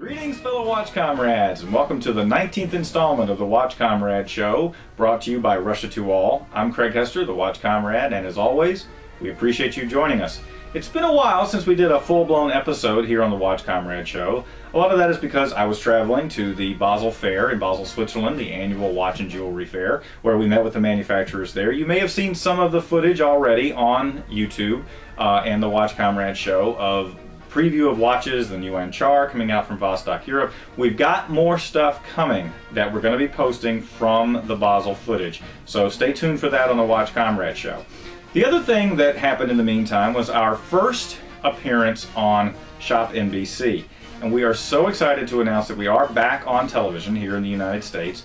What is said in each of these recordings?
Greetings, fellow Watch Comrades, and welcome to the 19th installment of the Watch Komrade Show, brought to you by Russia to All. I'm Craig Hester, the Watch Komrade, and as always, we appreciate you joining us. It's been a while since we did a full-blown episode here on the Watch Komrade Show. A lot of that is because I was traveling to the Basel Fair in Basel, Switzerland, the annual watch and jewelry fair, where we met with the manufacturers there. You may have seen some of the footage already on YouTube and the Watch Komrade Show of preview of watches, the new Anchar coming out from Vostok-Europe. We've got more stuff coming that we're going to be posting from the Basel footage, so stay tuned for that on the Watch Komrade Show. The other thing that happened in the meantime was our first appearance on ShopNBC, and we are so excited to announce that we are back on television here in the United States,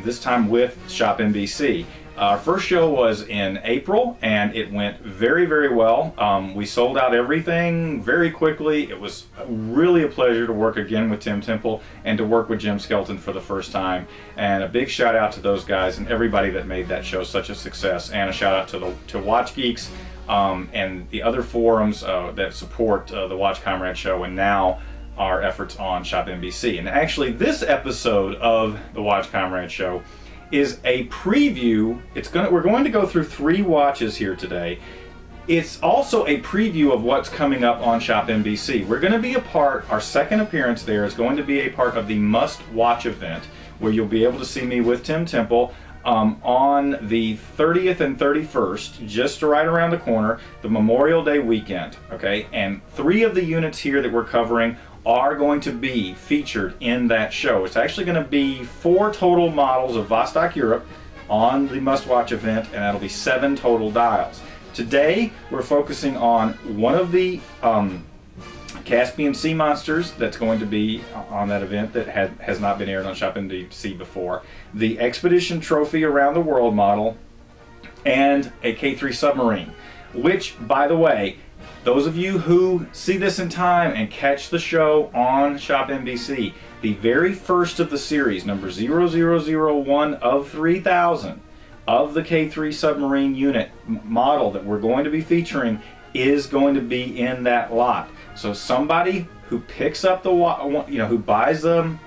this time with ShopNBC. Our first show was in April, and it went very, very well. We sold out everything very quickly. It was really a pleasure to work again with Tim Temple and to work with Jim Skelton for the first time. And a big shout out to those guys and everybody that made that show such a success. And a shout out to Watch Geeks and the other forums that support the Watch Komrade Show, and now our efforts on ShopNBC. And actually, this episode of the Watch Komrade Show is a preview. We're going to go through 3 watches here today. It's also a preview of what's coming up on ShopNBC. We're going to be our second appearance there is going to be a part of the Must Watch event, where you'll be able to see me with Tim Temple on the 30th and 31st, just right around the corner, the Memorial Day weekend. Okay, and 3 of the units here that we're covering are going to be featured in that show. It's actually going to be 4 total models of Vostok-Europe on the Must Watch event, and that'll be 7 total dials. Today we're focusing on one of the Caspian Sea Monsters that's going to be on that event that has not been aired on ShopNBC before, the Expedition Trophy Around the World model, and a K3 Submarine, which, by the way, those of you who see this in time and catch the show on ShopNBC, the very first of the series, number 0001 of 3000 of the K3 Submarine unit model that we're going to be featuring is going to be in that lot. So somebody who picks up who buys that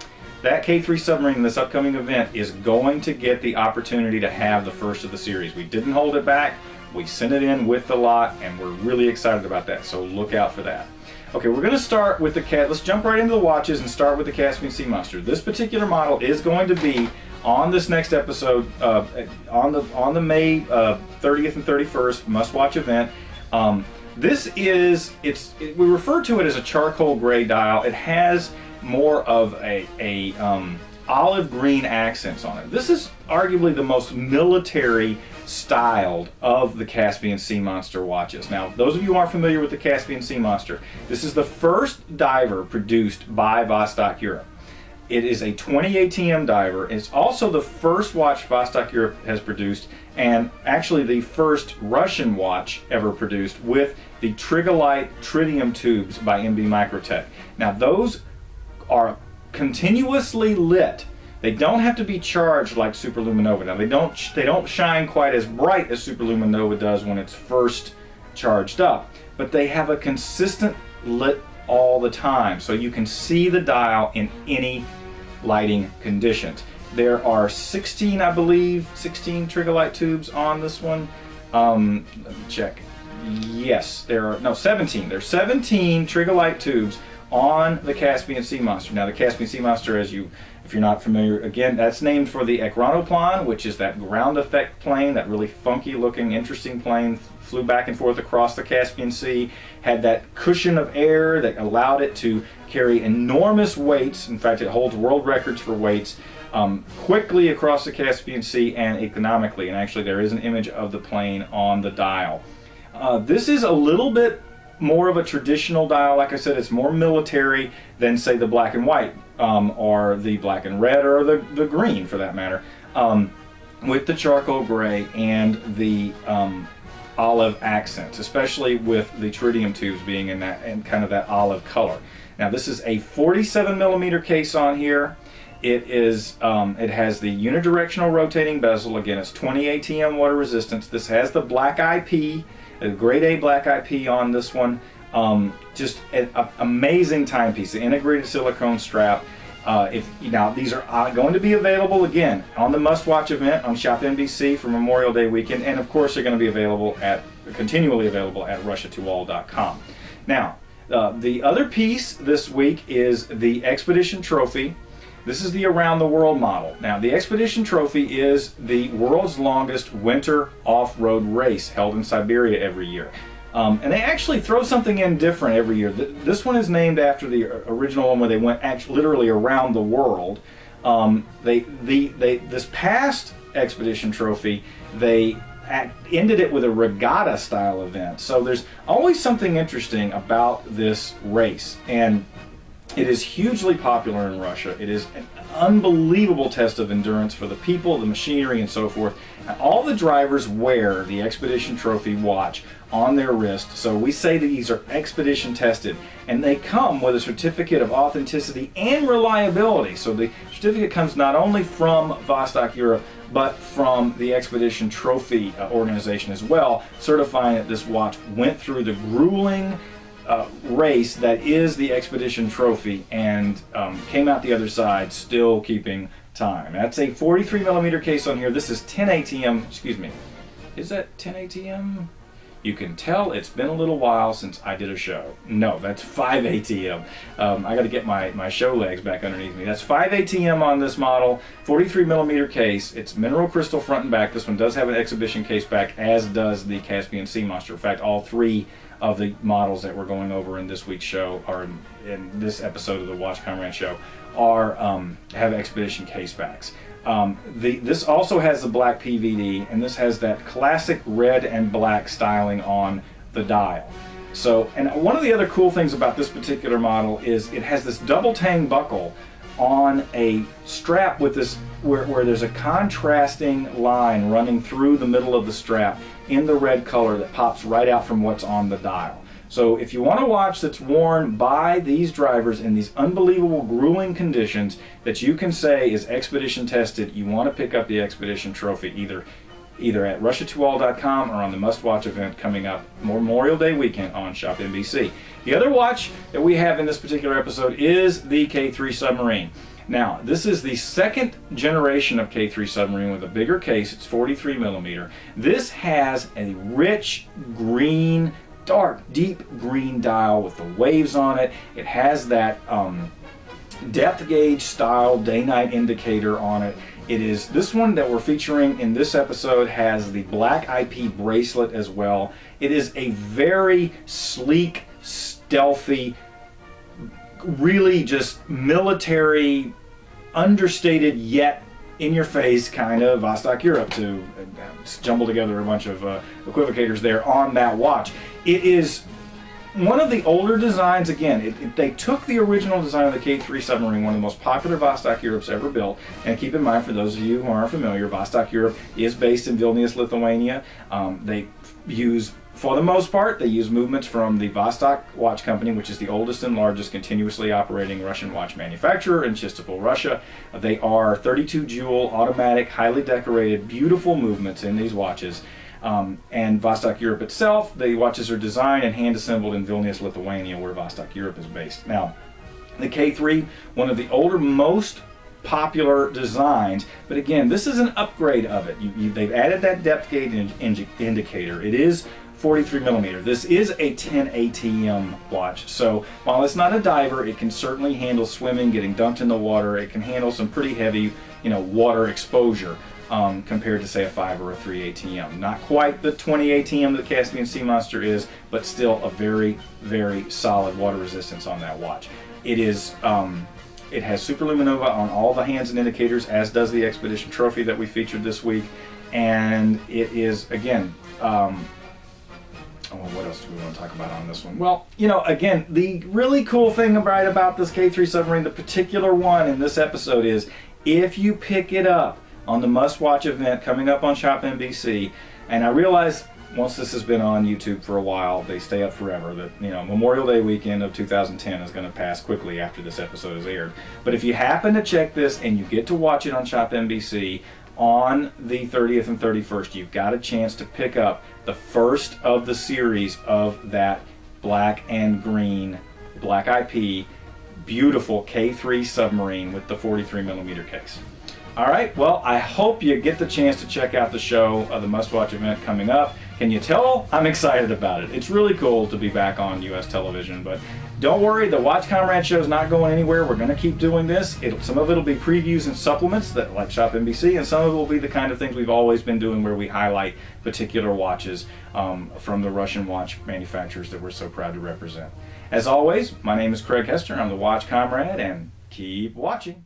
K3 Submarine in this upcoming event is going to get the opportunity to have the first of the series. We didn't hold it back. We sent it in with the lot, and we're really excited about that, so look out for that. Okay, we're going to start with let's jump right into the watches and start with the Caspian Sea Monster. This particular model is going to be on this next episode, on the May 30th and 31st Must Watch event. We refer to it as a charcoal gray dial. It has more of a olive green accents on it. This is arguably the most military styled of the Caspian Sea Monster watches. Now, those of you who aren't familiar with the Caspian Sea Monster, this is the first diver produced by Vostok-Europe. It is a 20 ATM diver. It's also the first watch Vostok-Europe has produced, and actually the first Russian watch ever produced with the Trigolite tritium tubes by MB Microtech. Now, those are continuously lit. They don't have to be charged like Superluminova. Now, they don't shine quite as bright as Superluminova does when it's first charged up, but they have a consistent lit all the time, so you can see the dial in any lighting conditions. There are 16, I believe, 16 Trigolite tubes on this one. Let me check. Yes, there are 17. There's 17 Trigolite tubes on the Caspian Sea Monster. Now, the Caspian Sea Monster, if you're not familiar, again, that's named for the Ekranoplan, which is that ground effect plane, that really funky looking, interesting plane, flew back and forth across the Caspian Sea, had that cushion of air that allowed it to carry enormous weights. In fact, it holds world records for weights quickly across the Caspian Sea and economically. And actually, there is an image of the plane on the dial. This is a little bit more of a traditional dial. Like I said, it's more military than, say, the black and white or the black and red, or the green for that matter, with the charcoal gray and the olive accents, especially with the tritium tubes being in kind of that olive color. Now, this is a 47mm case on here. It has the unidirectional rotating bezel. Again, it's 20 ATM water resistance. This has the black IP, a grade A black IP on this one. Just an amazing timepiece, the integrated silicone strap. Now these are going to be available again on the Must Watch event on ShopNBC for Memorial Day weekend, and of course they're going to be continually available at russia2all.com. Now, the other piece this week is the Expedition Trophy. This is the Around the World model. Now, the Expedition Trophy is the world's longest winter off-road race held in Siberia every year. And they actually throw something in different every year. This one is named after the original one where they went literally around the world. This past Expedition Trophy, they ended it with a regatta style event. So there's always something interesting about this race, and it is hugely popular in Russia. It is an unbelievable test of endurance for the people, the machinery, and so forth. And all the drivers wear the Expedition Trophy watch on their wrist. So we say that these are expedition tested, and they come with a certificate of authenticity and reliability. So the certificate comes not only from Vostok-Europe, but from the Expedition Trophy organization as well, certifying that this watch went through the grueling race that is the Expedition Trophy and came out the other side still keeping time. That's a 43mm case on here. This is 10 ATM, excuse me, is that 10 ATM? You can tell it's been a little while since I did a show. No, that's 5 ATM. I got to get my show legs back underneath me. That's 5 ATM on this model, 43mm case. It's mineral crystal front and back. This one does have an exhibition case back, as does the Caspian Sea Monster. In fact, all three of the models that we're going over in this week's show, or in this episode of the Watch Komrade Show, have expedition case backs. This also has the black PVD, and this has that classic red and black styling on the dial. So, and one of the other cool things about this particular model is it has this double tang buckle on a strap with this, where there's a contrasting line running through the middle of the strap in the red color that pops right out from what's on the dial. So if you want a watch that's worn by these drivers in these unbelievable grueling conditions that you can say is expedition tested, you want to pick up the Expedition Trophy either at russia2all.com or on the Must Watch event coming up Memorial Day weekend on ShopNBC. The other watch that we have in this particular episode is the K3 Submarine. Now, this is the second generation of K3 Submarine with a bigger case. It's 43mm. This has a rich green, dark, deep green dial with the waves on it. It has that depth gauge style day-night indicator on it. It is this one that we're featuring in this episode has the black IP bracelet as well. It is a very sleek, stealthy, really just military, understated yet in your face kind of Vostok-Europe, to jumble together a bunch of equivocators there on that watch. It is one of the older designs. Again, they took the original design of the K3 Submarine, one of the most popular Vostok-Europes ever built. And keep in mind, for those of you who aren't familiar, Vostok-Europe is based in Vilnius, Lithuania. They use, for the most part, they use movements from the Vostok Watch Company, which is the oldest and largest continuously operating Russian watch manufacturer in Chistopol, Russia. They are 32 jewel, automatic, highly decorated, beautiful movements in these watches. And Vostok-Europe itself, the watches are designed and hand-assembled in Vilnius, Lithuania, where Vostok-Europe is based. Now, the K3, one of the older, most popular designs, but again, this is an upgrade of it. They've added that depth gauge indicator. It is 43mm. This is a 10 ATM watch, so while it's not a diver, it can certainly handle swimming, getting dunked in the water. It can handle some pretty heavy, water exposure. Compared to, say, a 5 or a 3 ATM. Not quite the 20 ATM that the Caspian Sea Monster is, but still a very, very solid water resistance on that watch. It is, it has superluminova on all the hands and indicators, as does the Expedition Trophy that we featured this week. And it is, again, what else do we want to talk about on this one? Well, again, the really cool thing about this K3 Submarine, the particular one in this episode, is if you pick it up on the Must Watch event coming up on ShopNBC, and I realize once this has been on YouTube for a while, they stay up forever, that Memorial Day weekend of 2010 is going to pass quickly after this episode is aired. But if you happen to check this and you get to watch it on ShopNBC on the 30th and 31st, you've got a chance to pick up the first of the series of that black and green, black IP, beautiful K3 Submarine with the 43mm case. Alright, well, I hope you get the chance to check out the show, the Must Watch event coming up. Can you tell? I'm excited about it. It's really cool to be back on U.S. television, but don't worry, the Watch Komrade Show is not going anywhere. We're going to keep doing this. Some of it will be previews and supplements that like ShopNBC, and some of it will be the kind of things we've always been doing where we highlight particular watches from the Russian watch manufacturers that we're so proud to represent. As always, my name is Craig Hester. I'm the Watch Komrade, and keep watching.